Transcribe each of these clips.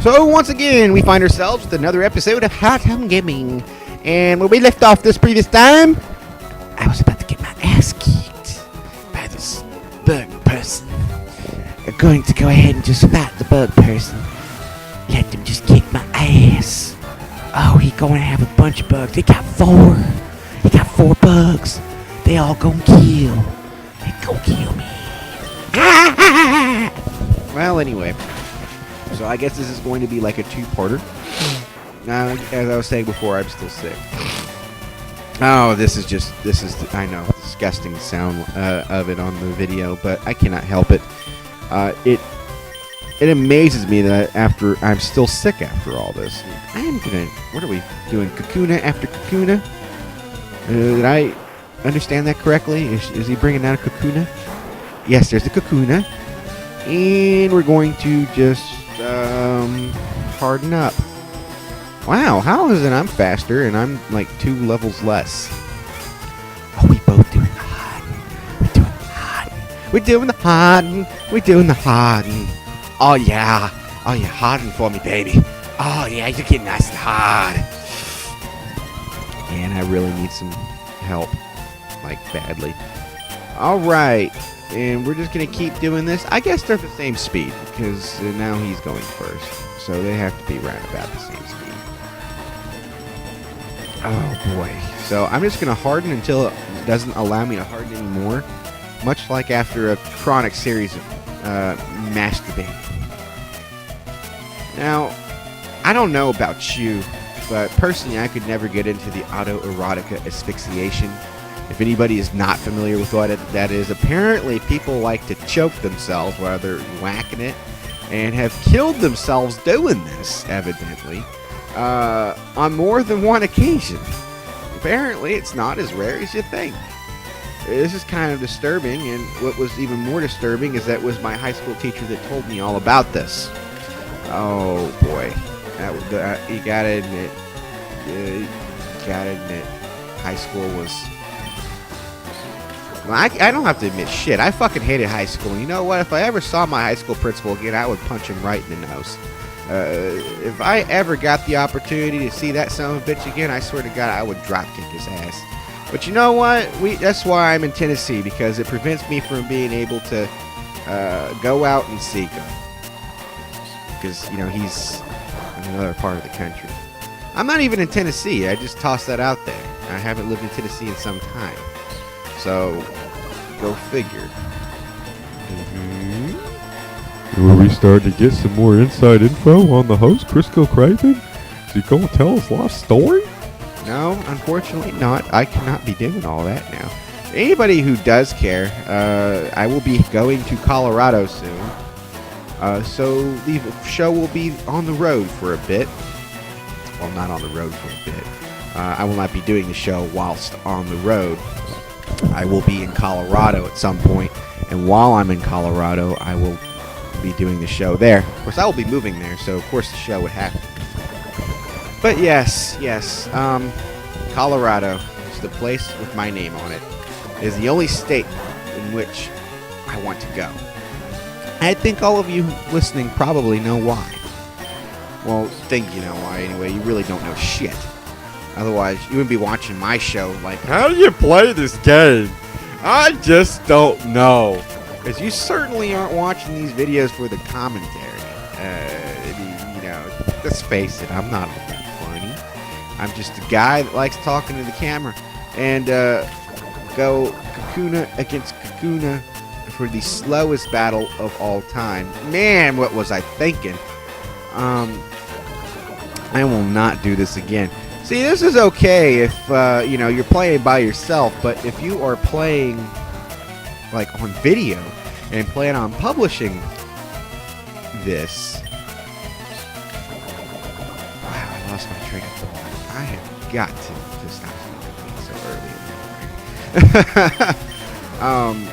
So once again, we find ourselves with another episode of Hot Home Gaming. And when we left off this previous time, I was about to get my ass kicked by this bug person. I'm going to go ahead and just fight the bug person. Let them just kick my ass. Oh, he going to have a bunch of bugs. He got 4. He got 4 bugs. They all gonna kill. They gonna kill me. Well, anyway. So I guess this is going to be like a 2-parter. As I was saying before, I'm still sick. Oh, this is, I know, disgusting sound of it on the video, but I cannot help it. It amazes me that after I'm still sick after all this. What are we doing? Kakuna after Kakuna? Did I understand that correctly? Is he bringing out a Kakuna? Yes, there's a Kakuna. And we're going to just harden up. Wow, how is it I'm faster and I'm like 2 levels less? Oh, we both doing the harden. We're doing the harden. We're doing the harden. We're doing the harden. Oh yeah. Oh yeah, harden for me, baby. Oh yeah, you're getting nice and hard. And I really need some help. Like, badly. Alright. And we're just going to keep doing this. I guess they're the same speed, because now he's going first. So they have to be around about the same speed. Oh, boy. So I'm just going to harden until it doesn't allow me to harden anymore. Much like after a chronic series of masturbating. Now, I don't know about you, but personally I could never get into the autoerotica asphyxiation. If anybody is not familiar with what that is, apparently people like to choke themselves while they're whacking it and have killed themselves doing this, evidently, on more than one occasion. Apparently, it's not as rare as you think. This is kind of disturbing, and what was even more disturbing is that it was my high school teacher that told me all about this. Oh, boy. That was you gotta admit. You gotta admit. High school was... I don't have to admit shit. I fucking hated high school. And you know what? If I ever saw my high school principal again, I would punch him right in the nose. If I ever got the opportunity to see that son of a bitch again, I swear to God, I would drop kick his ass. But you know what? That's why I'm in Tennessee, because it prevents me from being able to go out and seek him. Because, you know, he's in another part of the country. I'm not even in Tennessee. I just tossed that out there. I haven't lived in Tennessee in some time. So, go figure. Will we start to get some more inside info on the host, Crisco Craven? Is he going to tell us life story? No, unfortunately not. I cannot be doing all that now. Anybody who does care, I will be going to Colorado soon. So the show will be on the road for a bit. Well, not on the road for a bit. I will not be doing the show whilst on the road. I will be in Colorado at some point, and while I'm in Colorado, I will be doing the show there. Of course, I will be moving there, so of course the show would happen. But yes, Colorado is the place with my name on it. It is the only state in which I want to go. I think all of you listening probably know why. Well, think you know why anyway. You really don't know shit. Otherwise, you wouldn't be watching my show like, how do you play this game? I just don't know. Because you certainly aren't watching these videos for the commentary. I mean, you know, let's face it, I'm not all that funny. I'm just a guy that likes talking to the camera. And go Kakuna against Kakuna for the slowest battle of all time. Man, what was I thinking? I will not do this again. See, this is okay if, you know, you're playing by yourself, but if you are playing, like, on video and plan on publishing this... Wow, I lost my train of thought. I have got to stop smoking so early in the morning.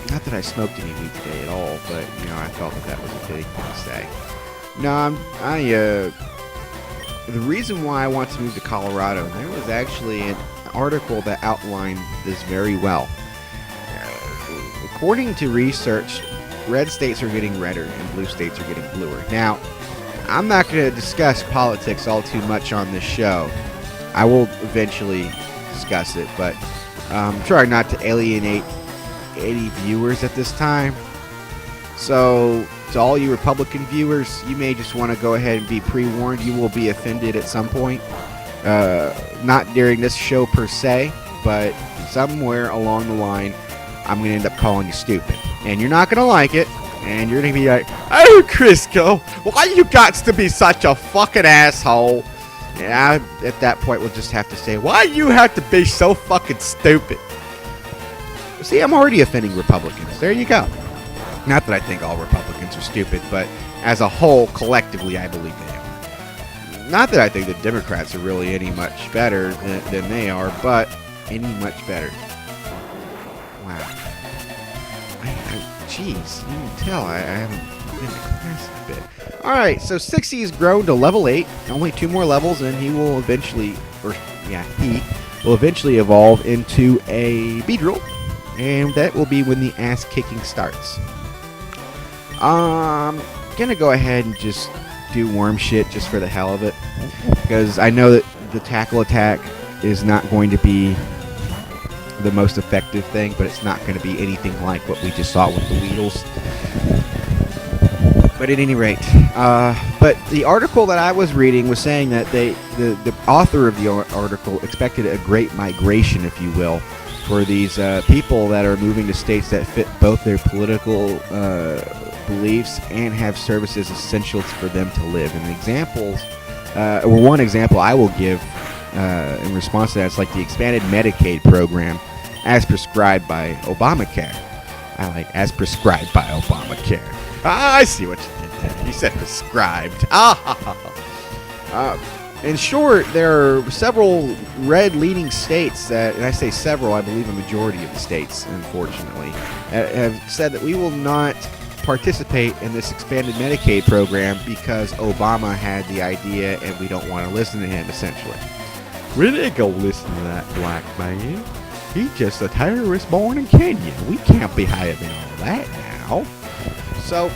Not that I smoked any weed today at all, but, you know, I felt that was a big thing to say. No, the reason why I want to move to Colorado, there was actually an article that outlined this very well. According to research, red states are getting redder and blue states are getting bluer. Now, I'm not going to discuss politics all too much on this show. I will eventually discuss it, but I'm trying not to alienate any viewers at this time. So, to all you Republican viewers, you may just want to go ahead and be pre-warned. You will be offended at some point. Not during this show per se, but somewhere along the line, I'm going to end up calling you stupid. And you're not going to like it. And you're going to be like, oh, Crisco, why you got to be such a fucking asshole? And at that point, we'll just have to say, why you have to be so fucking stupid? See, I'm already offending Republicans. There you go. Not that I think all Republicans are stupid, but as a whole, collectively, I believe they are. Not that I think the Democrats are really any much better than they are, but any much better. Wow. Jeez, you can tell I haven't been to class a bit. Alright, so 60 has grown to level 8. Only 2 more levels, and he will eventually, evolve into a Beedrill. And that will be when the ass kicking starts. Gonna go ahead and just do worm shit just for the hell of it. Because I know that the tackle attack is not going to be the most effective thing, but it's not going to be anything like what we just saw with the Weedles. But at any rate, but the article that I was reading was saying that the author of the article expected a great migration, if you will, for these people that are moving to states that fit both their political beliefs and have services essential for them to live. And examples, or one example I will give in response to that is like the expanded Medicaid program as prescribed by Obamacare. I like as prescribed by Obamacare. I see what you did there. You said prescribed. In short, there are several red-leaning states that, and I say several, I believe a majority of the states, unfortunately, have said that we will not participate in this expanded Medicaid program because Obama had the idea and we don't want to listen to him, essentially. We ain't gonna listen to that black man. He's just a terrorist born in Kenya. We can't be having all that now. So,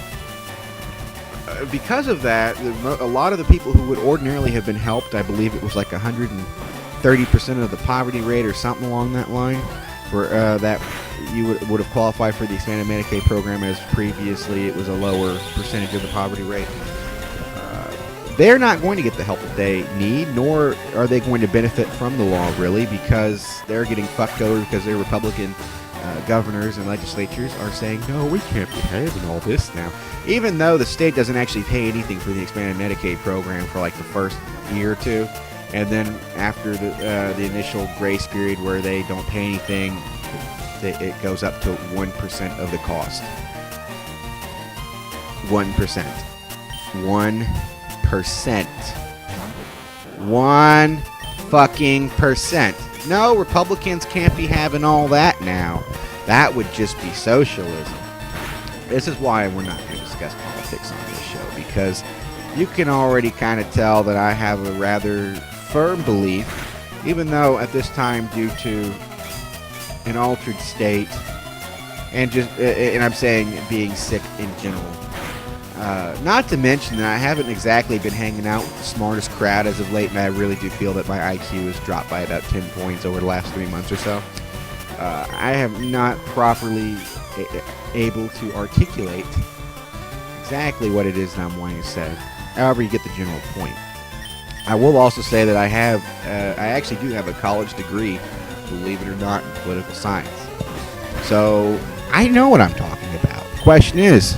because of that, a lot of the people who would ordinarily have been helped, I believe it was like 130% of the poverty rate or something along that line, for that you would have qualified for the expanded Medicaid program, as previously it was a lower percentage of the poverty rate. They're not going to get the help that they need, nor are they going to benefit from the law, really, because they're getting fucked over because their Republican governors and legislatures are saying, no, we can't be having all this now. Even though the state doesn't actually pay anything for the expanded Medicaid program for like the first year or two, and then after the initial grace period where they don't pay anything, it goes up to 1% of the cost. 1%. 1%. 1 fucking percent. No, Republicans can't be having all that now. That would just be socialism. This is why we're not going to discuss politics on this show, because you can already kind of tell that I have a rather firm belief, even though at this time, due to an altered state, and I'm saying being sick in general, not to mention that I haven't exactly been hanging out with the smartest crowd as of late, and I really do feel that my IQ has dropped by about 10 points over the last 3 months or so. I have not properly able to articulate exactly what it is that I'm wanting to say. However, you get the general point. I will also say that I actually do have a college degree, believe it or not, in political science. So I know what I'm talking about. The question is,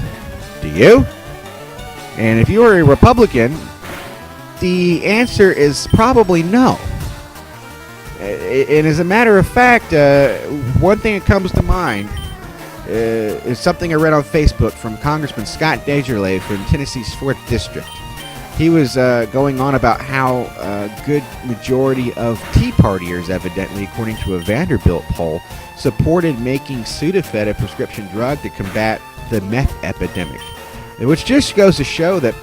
do you? And if you're a Republican, the answer is probably no. And as a matter of fact, one thing that comes to mind is something I read on Facebook from Congressman Scott Desjardins from Tennessee's 4th District. He was going on about how a good majority of Tea Partiers, evidently, according to a Vanderbilt poll, supported making Sudafed a prescription drug to combat the meth epidemic. Which just goes to show that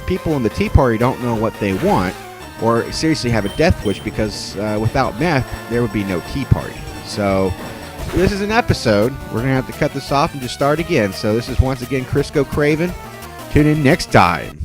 people in the Tea Party don't know what they want, or seriously have a death wish, because without meth, there would be no Tea Party. So, this is an episode. We're going to have to cut this off and just start again. So, this is once again Crisco Craven. Tune in next time.